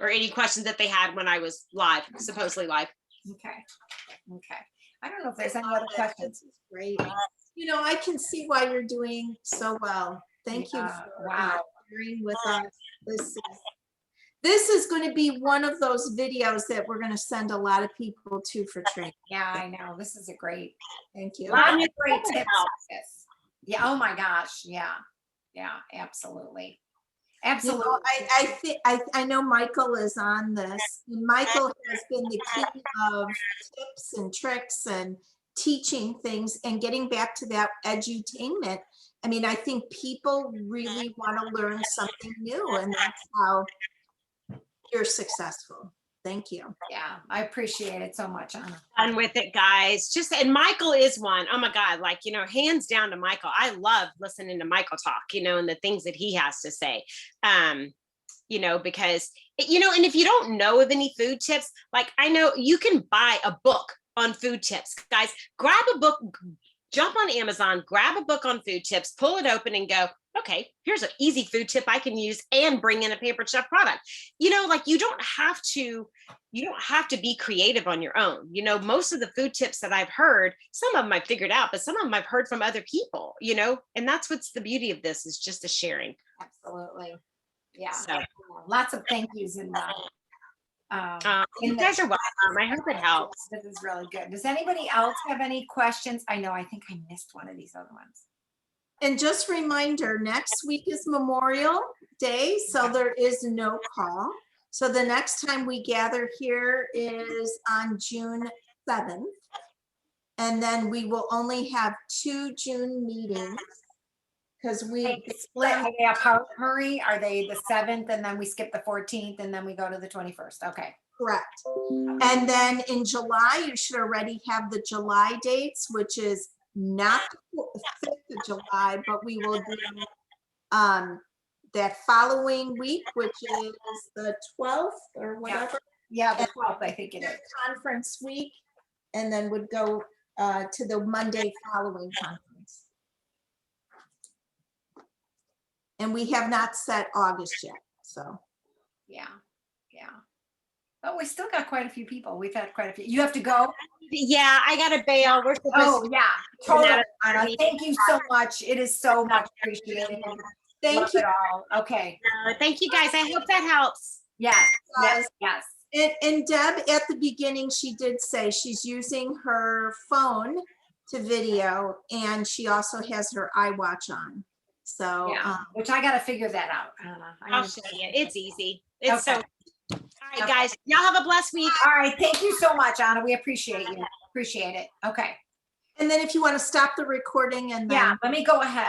or any questions that they had when I was live, supposedly live. Okay. I don't know if there's any other questions. This is great. I can see why you're doing so well. Thank you for sharing with us. This is going to be one of those videos that we're going to send a lot of people to for training. Yeah, I know. This is a great. Thank you. A lot of great tips on this. Yeah. Oh my gosh. Yeah. Yeah. Absolutely. Absolutely. I know Michael is on this, and Michael has been the king of tips and tricks and teaching things and getting back to that edutainment. I mean, I think people really want to learn something new, and that's how you're successful. Thank you. Yeah, I appreciate it so much, Anna. Fun with it, guys. Just, and Michael is one. Oh my God. Like, you know, hands down to Michael. I love listening to Michael talk, you know, and the things that he has to say. You know, because, you know, and if you don't know of any food tips, like I know you can buy a book on food tips. Guys, grab a book, jump on Amazon, grab a book on food tips, pull it open and go, okay, here's an easy food tip I can use and bring in a Pampered Chef product. You know, like you don't have to be creative on your own. You know, most of the food tips that I've heard, some of them I've figured out, but some of them I've heard from other people, you know, and that's what's the beauty of this, is just a sharing. Absolutely. Yeah. So Lots of thank yous in that. you guys are welcome. I hope it helps. This is really good. Does anybody else have any questions? I know, I think I missed one of these other ones. And just reminder, next week is Memorial Day, so there is no call. So the next time we gather here is on June 7th. And then we will only have 2 June meetings. Because we They split, are they apart, Marie? Are they the 7th and then we skip the 14th and then we go to the 21st? Okay. correct. And then in July, you should already have the July dates, which is not the 5th of July, but we will do that following week, which is the 12th or whatever. Yeah, the 12th, I think it is. Conference week, and then would go to the Monday following conference. And we have not set August yet, so. Yeah, yeah. Oh, we still got quite a few people. We've had quite a few. You have to go? Yeah, I got to bail. We're supposed Oh, yeah. Totally, Anna, Anna. Thank you so much. It is so much appreciated. Thank Love you. it all. Okay. thank you guys. I hope that helps. Yes, yes, yes. And Deb, at the beginning, she did say she's using her phone to video, and she also has her iWatch on. So, Yeah, which I gotta figure that out. I'll show you. It's easy. It's so. Okay. All right, guys. Y'all have a blessed week. All right, thank you so much, Anna. We appreciate you. Appreciate it. Okay. and then if you want to stop the recording and then. Yeah, let me go ahead.